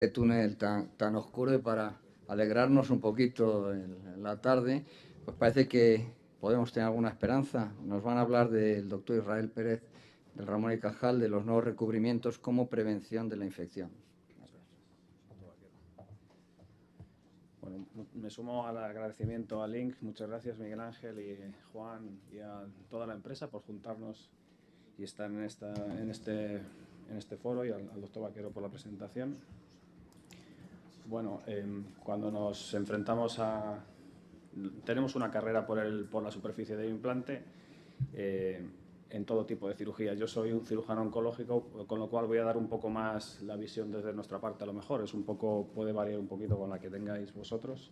este túnel tan oscuro, y para alegrarnos un poquito en la tarde, pues parece que podemos tener alguna esperanza. Nos van a hablar del doctor Israel Pérez, del Ramón y Cajal, de los nuevos recubrimientos como prevención de la infección. Bueno, me sumo al agradecimiento a Link. Muchas gracias, Miguel Ángel y Juan, y a toda la empresa por juntarnos y estar en este foro, y al doctor Vaquero por la presentación. Bueno, cuando nos enfrentamos a... Tenemos una carrera por la superficie del implante en todo tipo de cirugía. Yo soy un cirujano oncológico, con lo cual voy a dar un poco más la visión desde nuestra parte. A lo mejor puede variar un poquito con la que tengáis vosotros.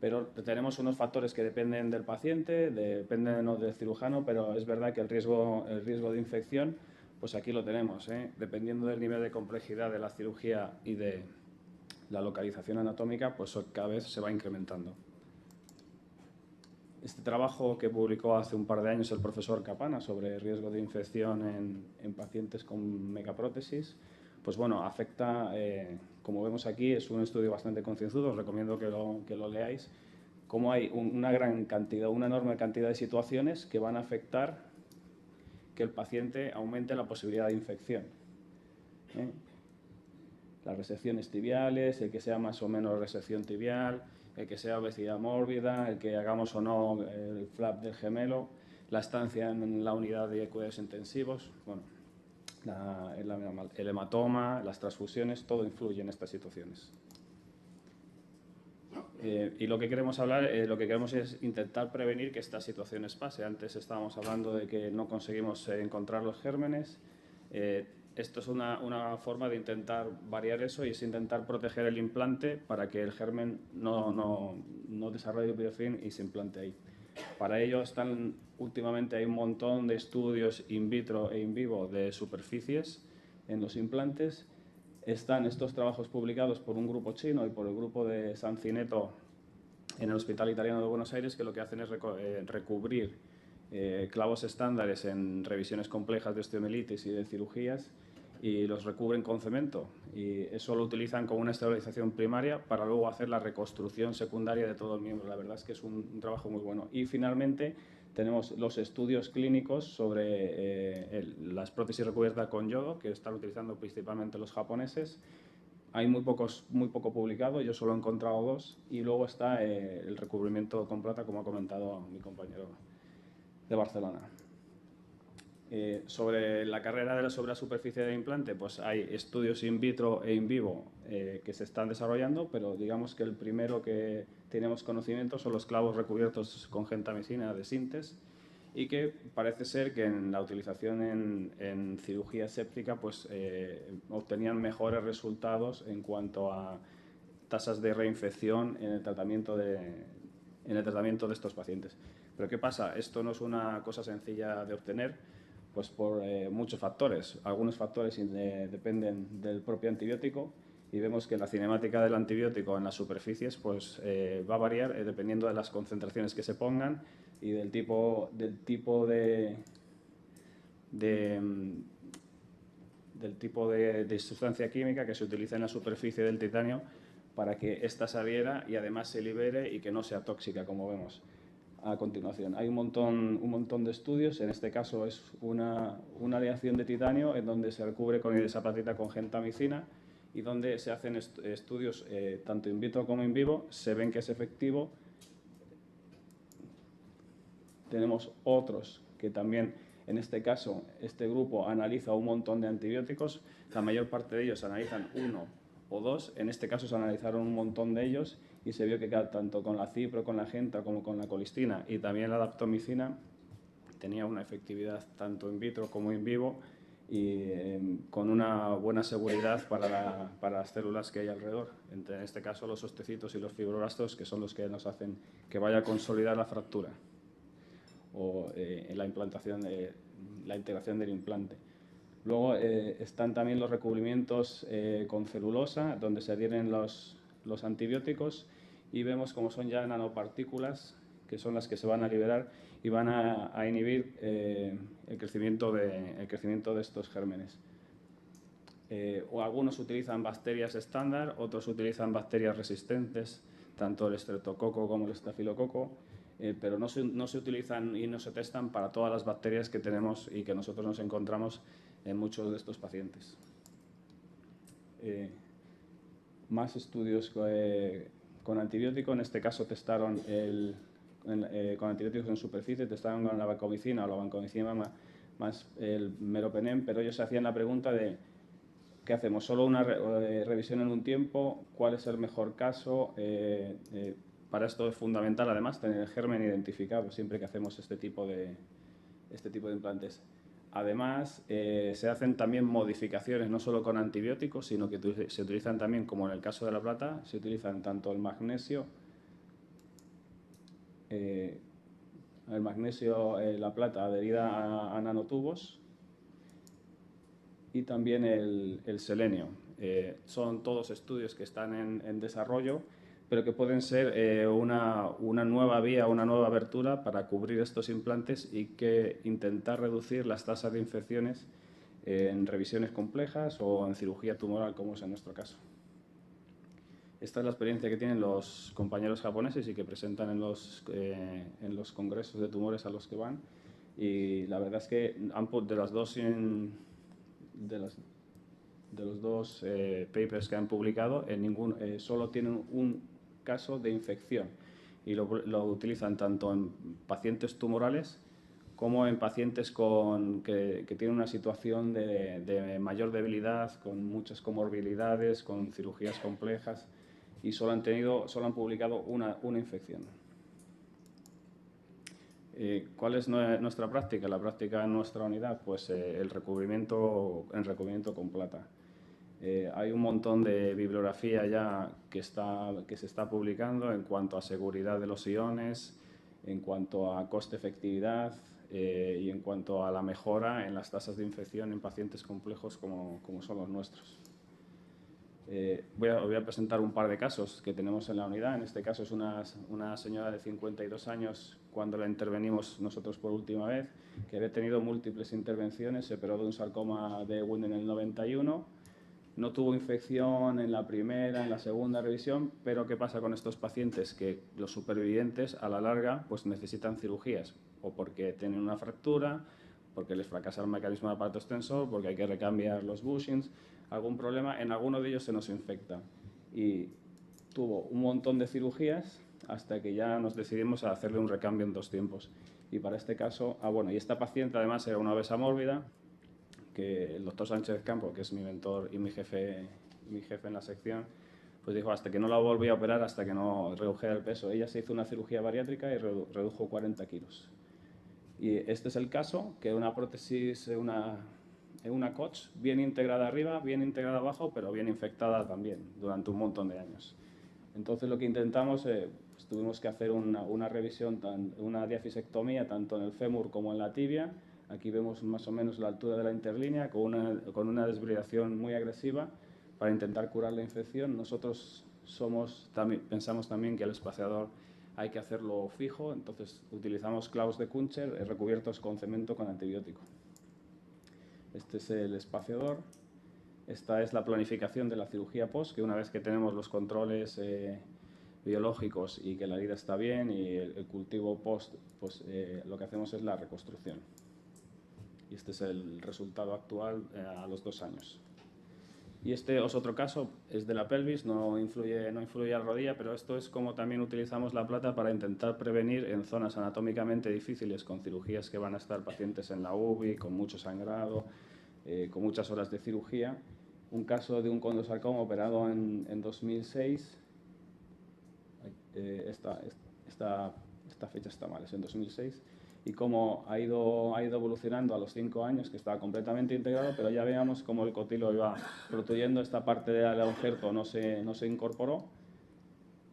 Pero tenemos unos factores que dependen del paciente, dependen del cirujano, pero es verdad que el riesgo de infección, pues aquí lo tenemos, ¿eh? Dependiendo del nivel de complejidad de la cirugía y de la localización anatómica, pues cada vez se va incrementando. Este trabajo que publicó hace un par de años el profesor Capana sobre riesgo de infección en pacientes con megaprótesis, pues bueno, afecta, como vemos aquí, es un estudio bastante concienzudo, os recomiendo que lo leáis, cómo hay una enorme cantidad de situaciones que van a afectar que el paciente aumente la posibilidad de infección. Las resecciones tibiales, el que sea más o menos resección tibial, el que sea obesidad mórbida, el que hagamos o no el flap del gemelo, la estancia en la unidad de cuidados intensivos, bueno, el hematoma, las transfusiones, todo influye en estas situaciones. Y lo que queremos lo que queremos es intentar prevenir que estas situaciones pasen. Antes estábamos hablando de que no conseguimos encontrar los gérmenes. Esto es una forma de intentar variar eso, y es intentar proteger el implante para que el germen no desarrolle biofilm y se implante ahí. Para ello últimamente hay un montón de estudios in vitro e in vivo de superficies en los implantes. Están estos trabajos publicados por un grupo chino y por el grupo de Sancineto en el Hospital Italiano de Buenos Aires, que lo que hacen es recubrir clavos estándares en revisiones complejas de osteomielitis y de cirugías, y los recubren con cemento, y eso lo utilizan como una estabilización primaria para luego hacer la reconstrucción secundaria de todo el miembro. La verdad es que es un trabajo muy bueno. Y finalmente tenemos los estudios clínicos sobre las prótesis recubiertas con yodo, que están utilizando principalmente los japoneses. Hay muy poco publicado, yo solo he encontrado 2, y luego está el recubrimiento con plata, como ha comentado mi compañero de Barcelona. Sobre la carrera sobre la superficie de implante, pues hay estudios in vitro e in vivo que se están desarrollando, pero digamos que el primero que tenemos conocimiento son los clavos recubiertos con gentamicina de Sintes, y que parece ser que en la utilización en cirugía séptica pues obtenían mejores resultados en cuanto a tasas de reinfección en el tratamiento de estos pacientes. Pero ¿qué pasa? Esto no es una cosa sencilla de obtener, pues por muchos factores. Algunos factores dependen del propio antibiótico, y vemos que la cinemática del antibiótico en las superficies pues, va a variar dependiendo de las concentraciones que se pongan y del tipo de sustancia química que se utiliza en la superficie del titanio para que ésta se adhiera y además se libere y que no sea tóxica, como vemos a continuación. Hay un montón de estudios. En este caso es una aleación de titanio en donde se recubre con isaplatita con gentamicina, y donde se hacen estudios tanto in vitro como in vivo. Se ven que es efectivo. Tenemos otros que también, en este caso, este grupo analiza un montón de antibióticos. La mayor parte de ellos analizan 1 o 2. En este caso se analizaron un montón de ellos, y se vio que tanto con la cipro, con la genta, como con la colistina y también la daptomicina tenía una efectividad tanto in vitro como in vivo, y con una buena seguridad para las células que hay alrededor. En este caso los ostecitos y los fibroblastos, que son los que nos hacen que vaya a consolidar la fractura o en la implantación, la integración del implante. Luego están también los recubrimientos con celulosa, donde se adhieren los antibióticos, y vemos cómo son ya nanopartículas, que son las que se van a liberar y van a inhibir el crecimiento de estos gérmenes. o algunos utilizan bacterias estándar, otros utilizan bacterias resistentes, tanto el estreptococo como el estafilococo, pero no se utilizan y no se testan para todas las bacterias que tenemos y que nosotros nos encontramos en muchos de estos pacientes. Más estudios con antibiótico, en este caso testaron con antibióticos en superficie, testaron con la vancomicina o la vancomicina más el meropenem, pero ellos hacían la pregunta de ¿qué hacemos? ¿Solo una revisión en un tiempo? ¿Cuál es el mejor caso? Para esto es fundamental, además, tener el germen identificado siempre que hacemos este tipo de implantes. Además, se hacen también modificaciones, no solo con antibióticos, sino que se utilizan también, como en el caso de la plata, se utilizan tanto el magnesio, la plata adherida a nanotubos, y también el selenio. Son todos estudios que están en desarrollo, pero que pueden ser una nueva vía, una nueva abertura para cubrir estos implantes y que intentar reducir las tasas de infecciones en revisiones complejas o en cirugía tumoral, como es en nuestro caso. Esta es la experiencia que tienen los compañeros japoneses y que presentan en los congresos de tumores a los que van. Y la verdad es que de los dos papers que han publicado, solo tienen un caso de infección y lo utilizan tanto en pacientes tumorales como en pacientes que tienen una situación de mayor debilidad, con muchas comorbilidades, con cirugías complejas, y solo han publicado una infección. ¿Cuál es nuestra práctica? La práctica en nuestra unidad, pues el recubrimiento con plata. Hay un montón de bibliografía ya que se está publicando en cuanto a seguridad de los iones, en cuanto a coste-efectividad y en cuanto a la mejora en las tasas de infección en pacientes complejos como son los nuestros. Voy a presentar un par de casos que tenemos en la unidad. En este caso es una señora de 52 años, cuando la intervenimos nosotros por última vez, que había tenido múltiples intervenciones, se operó de un sarcoma de Ewing en el 91, no tuvo infección en la primera, en la segunda revisión, pero ¿qué pasa con estos pacientes? Que los supervivientes a la larga pues necesitan cirugías, o porque tienen una fractura, porque les fracasa el mecanismo de aparato extensor, porque hay que recambiar los bushings, algún problema, en alguno de ellos se nos infecta. Y tuvo un montón de cirugías hasta que ya nos decidimos a hacerle un recambio en 2 tiempos. Y para este caso, y esta paciente además era una obesa mórbida, que el doctor Sánchez Campo, que es mi mentor y mi jefe en la sección, pues dijo hasta que no la volví a operar, hasta que no redujera el peso. Ella se hizo una cirugía bariátrica y redujo 40 kilos. Y este es el caso, que una prótesis, una COTS bien integrada arriba, bien integrada abajo, pero bien infectada también durante un montón de años. Entonces lo que intentamos, pues tuvimos que hacer una revisión, una diafisectomía tanto en el fémur como en la tibia. Aquí vemos más o menos la altura de la interlínea con una desbridación muy agresiva para intentar curar la infección. Nosotros pensamos también que el espaciador hay que hacerlo fijo, entonces utilizamos clavos de Kuncher recubiertos con cemento con antibiótico. Este es el espaciador. Esta es la planificación de la cirugía post, que una vez que tenemos los controles biológicos y que la herida está bien y el cultivo post, pues lo que hacemos es la reconstrucción. Y este es el resultado actual a los 2 años. Y este es otro caso, es de la pelvis, no influye a la rodilla, pero esto es como también utilizamos la plata para intentar prevenir en zonas anatómicamente difíciles, con cirugías que van a estar pacientes en la UBI, con mucho sangrado, con muchas horas de cirugía. Un caso de un condrosarcoma operado en 2006, esta fecha está mal, es en 2006, y cómo ha ido evolucionando a los 5 años, que estaba completamente integrado, pero ya veíamos cómo el cotilo iba protuyendo, esta parte del injerto no se incorporó,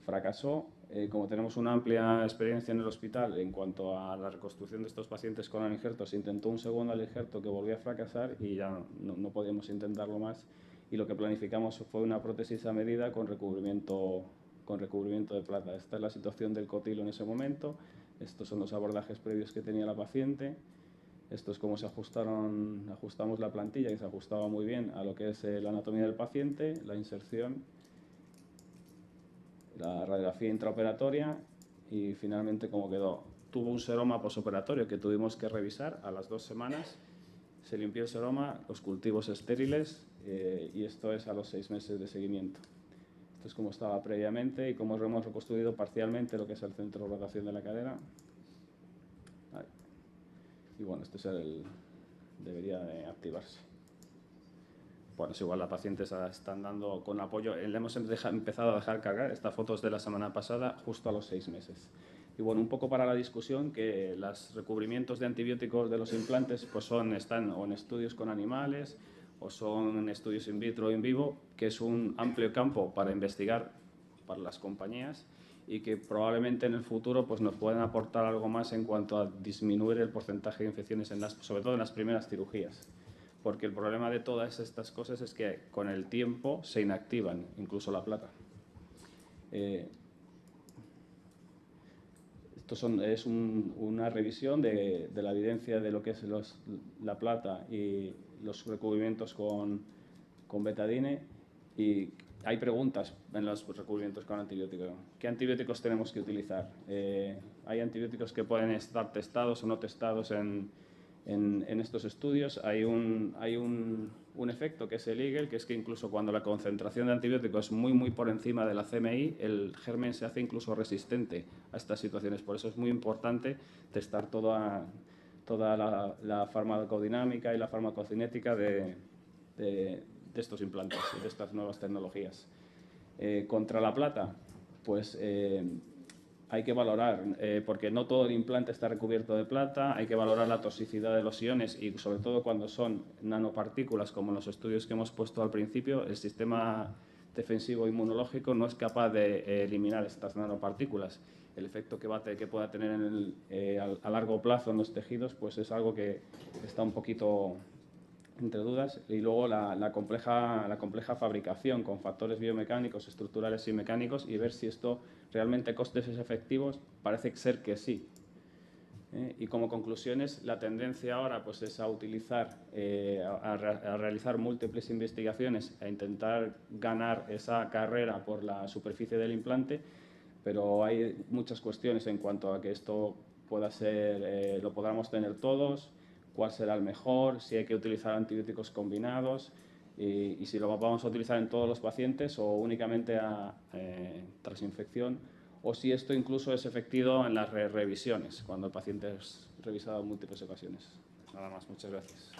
fracasó. Como tenemos una amplia experiencia en el hospital en cuanto a la reconstrucción de estos pacientes con alinjertos, se intentó un segundo alinjerto que volvió a fracasar y ya no podíamos intentarlo más, y lo que planificamos fue una prótesis a medida con recubrimiento de plata. Esta es la situación del cotilo en ese momento. Estos son los abordajes previos que tenía la paciente. Esto es como ajustamos la plantilla, que se ajustaba muy bien a lo que es la anatomía del paciente, la inserción, la radiografía intraoperatoria y finalmente cómo quedó. Tuvo un seroma posoperatorio que tuvimos que revisar a las 2 semanas. Se limpió el seroma, los cultivos estériles y esto es a los 6 meses de seguimiento. Esto es como estaba previamente y cómo hemos reconstruido parcialmente lo que es el centro de rotación de la cadera. Ahí. Y bueno, este es debería de activarse. Bueno, es igual, la paciente está andando con apoyo. Le hemos empezado a dejar cargar. Esta foto es de la semana pasada, justo a los 6 meses. Y bueno, un poco para la discusión, que los recubrimientos de antibióticos de los implantes pues están o en estudios con animales o son en estudios in vitro o in vivo, que es un amplio campo para investigar para las compañías y que probablemente en el futuro pues nos pueden aportar algo más en cuanto a disminuir el porcentaje de infecciones, sobre todo en las primeras cirugías. Porque el problema de todas estas cosas es que con el tiempo se inactivan, incluso la plata. Esto es una revisión de la evidencia de lo que es la plata y los recubrimientos con betadine, y hay preguntas en los recubrimientos con antibióticos. ¿Qué antibióticos tenemos que utilizar? Hay antibióticos que pueden estar testados o no testados en estos estudios. Hay un efecto que es el Eagle, que es que incluso cuando la concentración de antibióticos es muy por encima de la CMI, el germen se hace incluso resistente a estas situaciones. Por eso es muy importante testar toda la farmacodinámica y la farmacocinética de estos implantes y de estas nuevas tecnologías. Contra la plata, pues hay que valorar, porque no todo el implante está recubierto de plata, hay que valorar la toxicidad de los iones y sobre todo cuando son nanopartículas, como en los estudios que hemos puesto al principio, el sistema defensivo inmunológico no es capaz de eliminar estas nanopartículas. El efecto que pueda tener a largo plazo en los tejidos pues es algo que está un poquito entre dudas. Y luego la compleja fabricación con factores biomecánicos, estructurales y mecánicos, y ver si esto realmente costes es efectivos. Parece ser que sí. Y como conclusiones, la tendencia ahora pues es a utilizar, a realizar múltiples investigaciones, a intentar ganar esa carrera por la superficie del implante, pero hay muchas cuestiones en cuanto a que esto pueda ser, lo podamos tener todos, cuál será el mejor, si hay que utilizar antibióticos combinados y si lo vamos a utilizar en todos los pacientes o únicamente tras infección, o si esto incluso es efectivo en las revisiones, cuando el paciente es revisado en múltiples ocasiones. Nada más, muchas gracias.